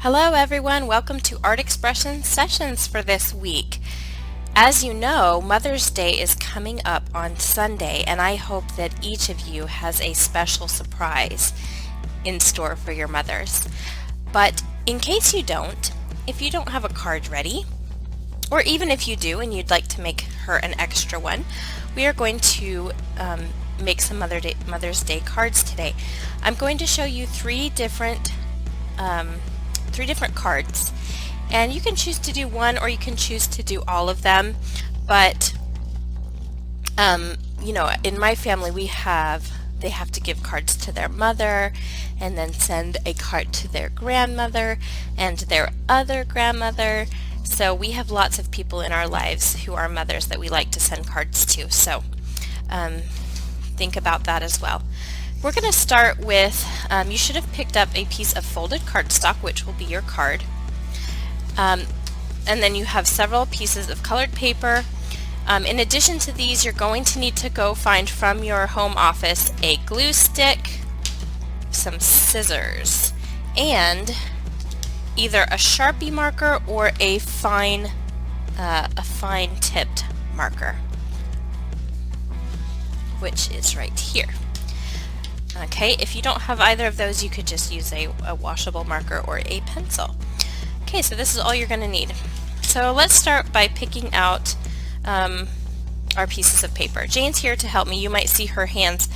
Hello everyone, welcome to Art Expression Sessions for this week. As you know, Mother's Day is coming up on Sunday, and I hope that each of you has a special surprise in store for your mothers. But in case you don't, if you don't have a card ready, or even if you do and you'd like to make her an extra one, we are going to make some Mother's Day cards today. I'm going to show you three different cards, and you can choose to do one or you can choose to do all of them, but you know, in my family they have to give cards to their mother and then send a card to their grandmother and their other grandmother. So we have lots of people in our lives who are mothers that we like to send cards to, so think about that as well. We're going to start with, you should have picked up a piece of folded cardstock, which will be your card. And then you have several pieces of colored paper. In addition to these, you're going to need to go find from your home office a glue stick, some scissors, and either a Sharpie marker or a fine tipped marker, which is right here. Okay, if you don't have either of those, you could just use a washable marker or a pencil. Okay, so this is all you're going to need. So let's start by picking out our pieces of paper. Jane's here to help me. You might see her hands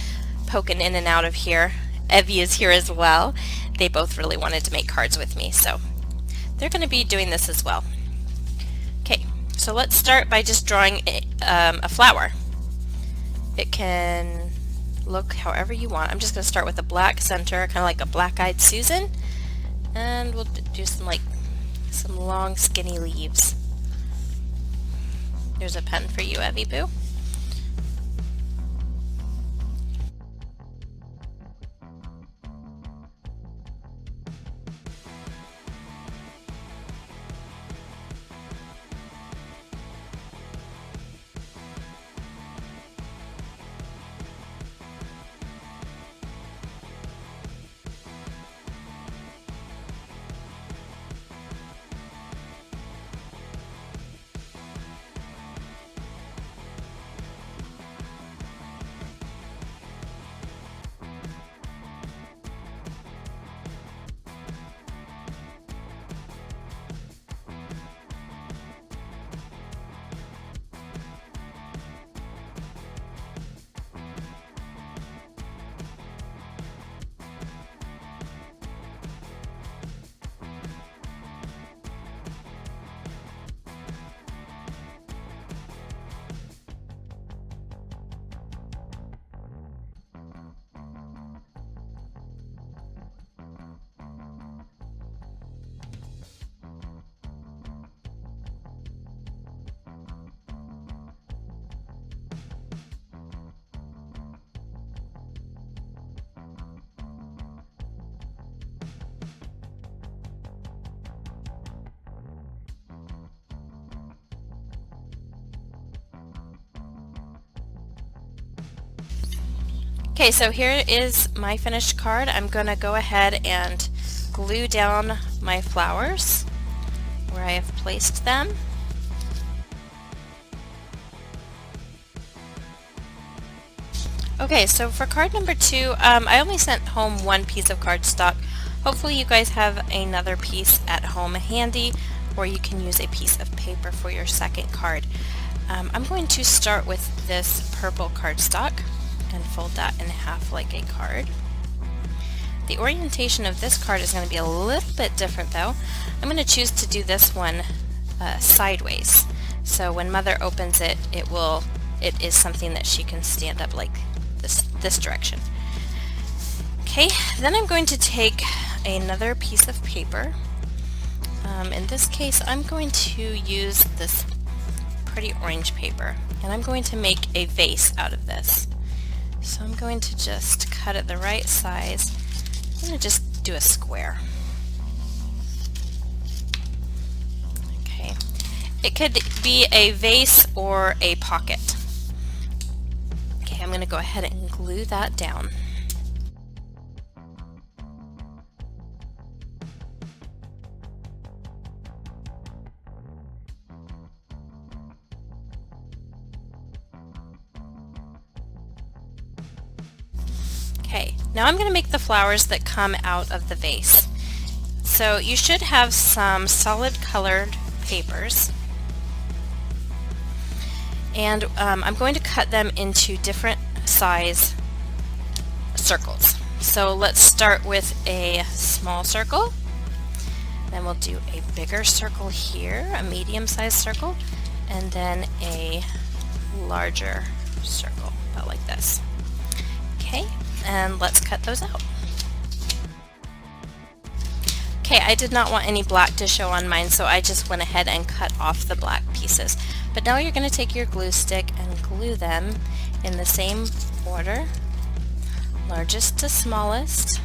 poking in and out of here. Evie is here as well. They both really wanted to make cards with me, so they're going to be doing this as well. Okay, so let's start by just drawing a flower. It can look however you want. I'm just going to start with a black center, kind of like a black-eyed Susan, and we'll do some long skinny leaves. There's a pen for you, Evie Boo. Okay, so here is my finished card. I'm going to go ahead and glue down my flowers where I have placed them. Okay, so for card number 2, I only sent home one piece of cardstock. Hopefully you guys have another piece at home handy, or you can use a piece of paper for your second card. I'm going to start with this purple cardstock and fold that in half like a card. The orientation of this card is going to be a little bit different though. I'm going to choose to do this one sideways. So when Mother opens it, it is something that she can stand up like this direction. Okay, then I'm going to take another piece of paper. In this case, I'm going to use this pretty orange paper, and I'm going to make a vase out of this. So I'm going to just cut it the right size. I'm going to just do a square. Okay. It could be a vase or a pocket. Okay, I'm going to go ahead and glue that down. Now I'm going to make the flowers that come out of the vase. So you should have some solid colored papers, and I'm going to cut them into different size circles. So let's start with a small circle, then we'll do a bigger circle here, a medium-sized circle, and then a larger circle, about like this. Okay, and let's cut those out. Okay, I did not want any black to show on mine, so I just went ahead and cut off the black pieces. But now you're going to take your glue stick and glue them in the same order, largest to smallest.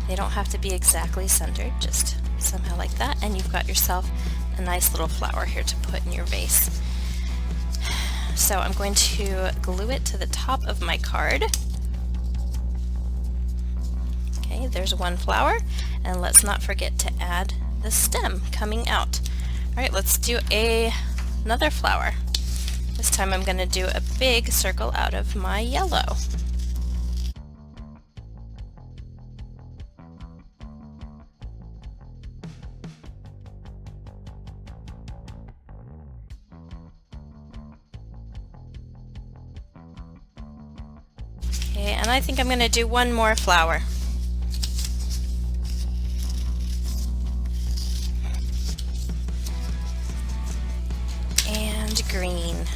They don't have to be exactly centered, just somehow like that, and you've got yourself a nice little flower here to put in your vase. So I'm going to glue it to the top of my card. Okay, there's one flower, and let's not forget to add the stem coming out. Alright, let's do another flower. This time I'm going to do a big circle out of my yellow. Okay, and I think I'm going to do one more flower. And green.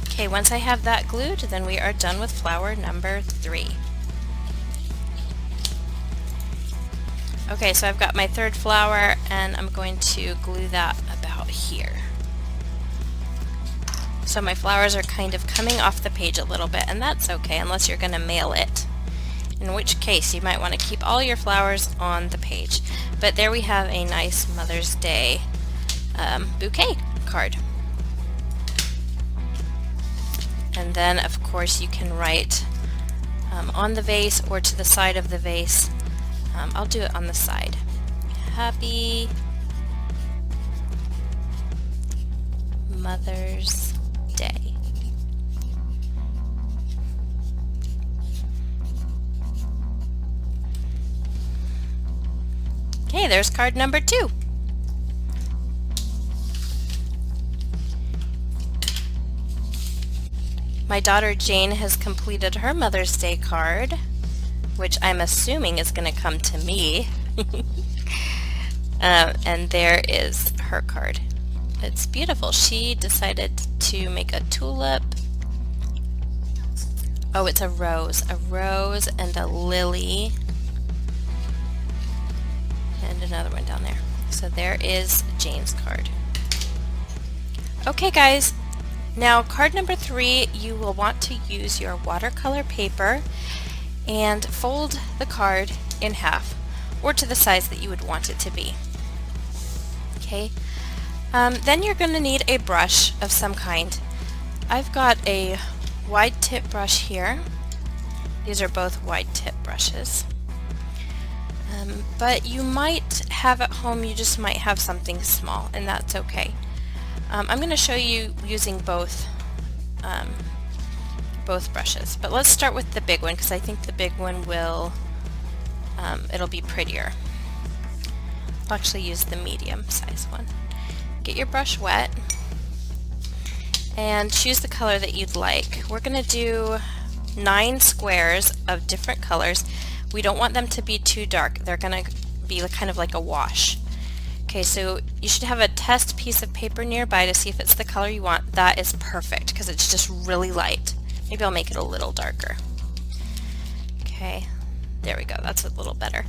Okay, once I have that glued, then we are done with flower number 3. Okay, so I've got my third flower, and I'm going to glue that about here. So my flowers are kind of coming off the page a little bit, and that's okay unless you're going to mail it, in which case you might want to keep all your flowers on the page. But there we have a nice Mother's Day bouquet card. And then of course you can write on the vase or to the side of the vase. I'll do it on the side. Happy Mother's Day. Okay, there's card number 2. My daughter Jane has completed her Mother's Day card, which I'm assuming is going to come to me. And there is her card. It's beautiful. She decided to make a tulip. Oh, it's a rose and a lily. And another one down there. So there is Jane's card. Okay guys, now card number 3, you will want to use your watercolor paper and fold the card in half, or to the size that you would want it to be. Okay. Then you're going to need a brush of some kind. I've got a wide tip brush here. These are both wide tip brushes. But you might have at home, you just might have something small, and that's okay. I'm going to show you using both brushes, but let's start with the big one because I think the big one will, it'll be prettier. I'll actually use the medium size one. Get your brush wet and choose the color that you'd like. We're going to do 9 squares of different colors. We don't want them to be too dark. They're going to be kind of like a wash. Okay, so you should have a test piece of paper nearby to see if it's the color you want. That is perfect because it's just really light. Maybe I'll make it a little darker. Okay, there we go. That's a little better.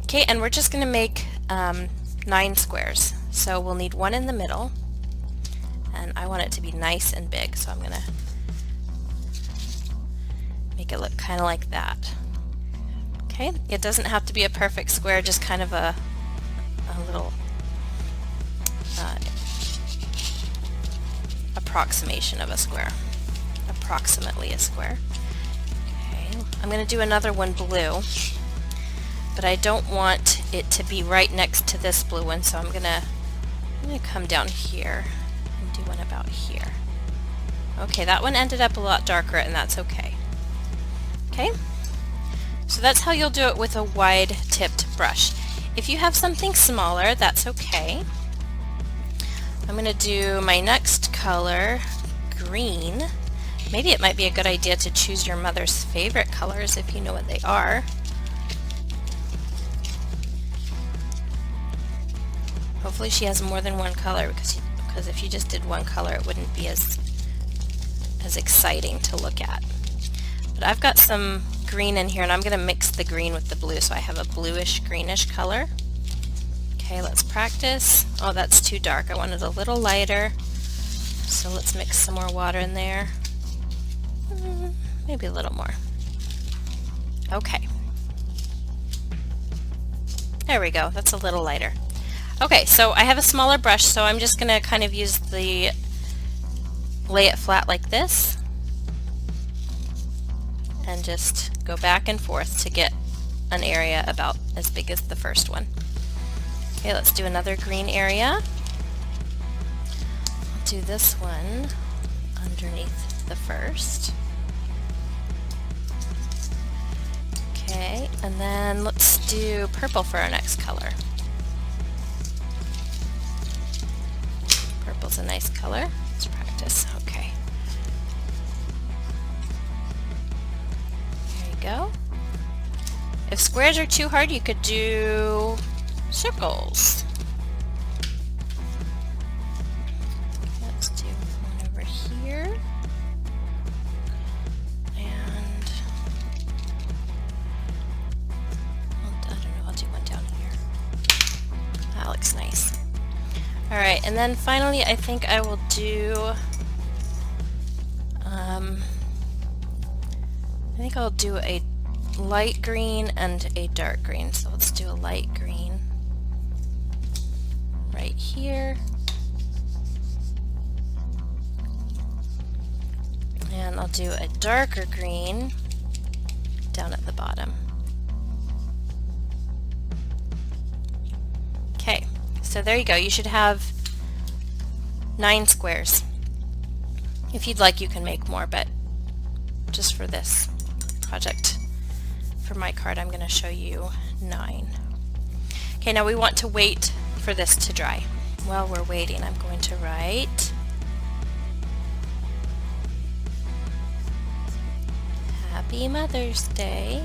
Okay, and we're just going to make 9 squares. So we'll need one in the middle, and I want it to be nice and big, so I'm going to make it look kind of like that. Okay, it doesn't have to be a perfect square, just kind of a little approximation of a square. Approximately a square. Okay, I'm going to do another one blue, but I don't want it to be right next to this blue one, so I'm going to come down here and do one about here. Okay, that one ended up a lot darker, and that's okay. Okay, so that's how you'll do it with a wide-tipped brush. If you have something smaller, that's okay. I'm going to do my next color, green. Maybe it might be a good idea to choose your mother's favorite colors if you know what they are. Hopefully she has more than one color, because if you just did one color it wouldn't be as exciting to look at. But I've got some green in here, and I'm going to mix the green with the blue, so I have a bluish greenish color. Okay, let's practice. Oh, that's too dark. I want it a little lighter. So let's mix some more water in there. Maybe a little more. Okay. There we go. That's a little lighter. Okay, so I have a smaller brush, so I'm just going to kind of use the lay it flat like this and just go back and forth to get an area about as big as the first one. Okay, let's do another green area. I'll do this one underneath the first. Okay, and then let's do purple for our next color. Purple's a nice color. Let's practice. Okay. There you go. If squares are too hard, you could do circles. Let's do one over here. And I don't know, I'll do one down here. That looks nice. Alright, and then finally I think I will do I think I'll do a light green and a dark green. So let's do a light green right here. And I'll do a darker green down at the bottom. Okay, so there you go. You should have 9 squares. If you'd like, you can make more, but just for this project, for my card, I'm going to show you 9. Okay, now we want to wait for this to dry. While we're waiting, I'm going to write Happy Mother's Day.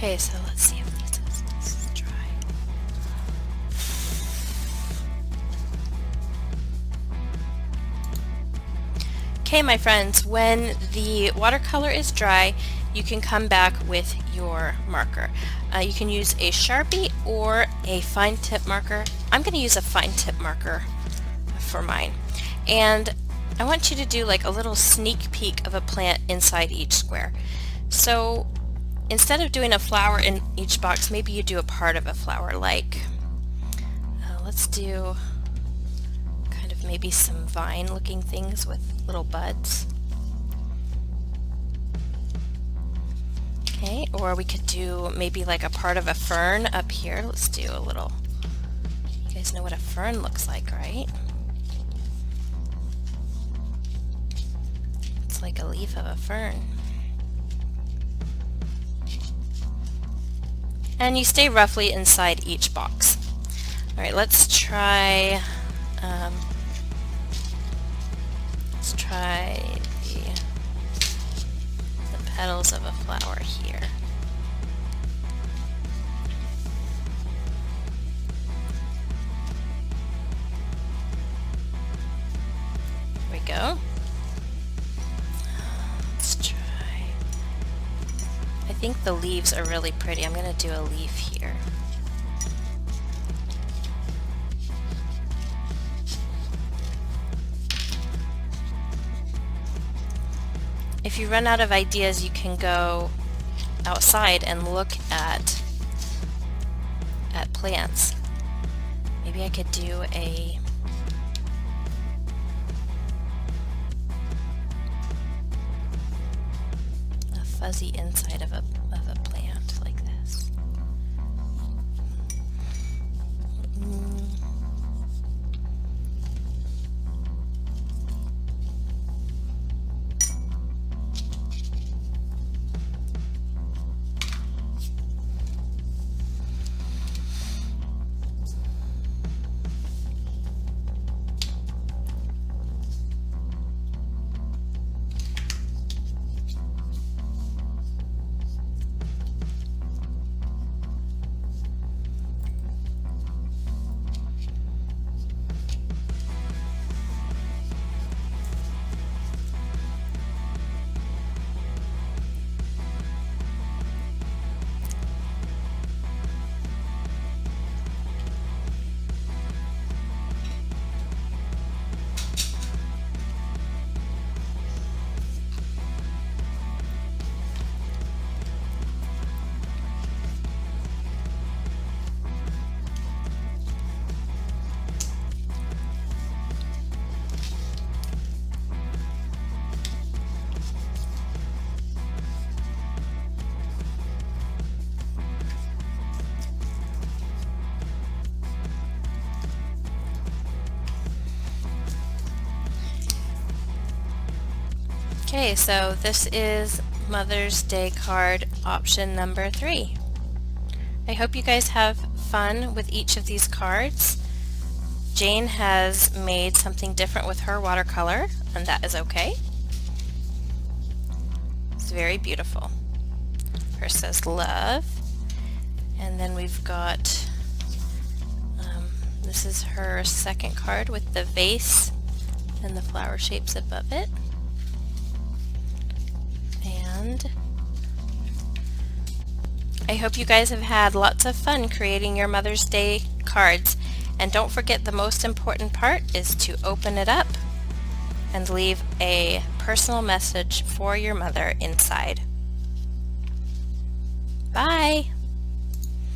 Okay, so let's see if this is dry. Okay, my friends, when the watercolor is dry, you can come back with your marker. You can use a Sharpie or a fine tip marker. I'm going to use a fine tip marker for mine. And I want you to do like a little sneak peek of a plant inside each square. So instead of doing a flower in each box, maybe you do a part of a flower, like let's do kind of maybe some vine looking things with little buds. Okay, or we could do maybe like a part of a fern up here. Let's do a little, you guys know what a fern looks like, right? It's like a leaf of a fern. And you stay roughly inside each box. Alright, let's try the petals of a flower here. There we go. Let's try. I think the leaves are really pretty. I'm going to do a leaf here. If you run out of ideas, you can go outside and look at plants. Maybe I could do a fuzzy inside of a plant like this. Okay, so this is Mother's Day card option number 3. I hope you guys have fun with each of these cards. Jane has made something different with her watercolor, and that is okay. It's very beautiful. First says love, and then we've got, this is her second card with the vase and the flower shapes above it. And I hope you guys have had lots of fun creating your Mother's Day cards. And don't forget, the most important part is to open it up and leave a personal message for your mother inside. Bye!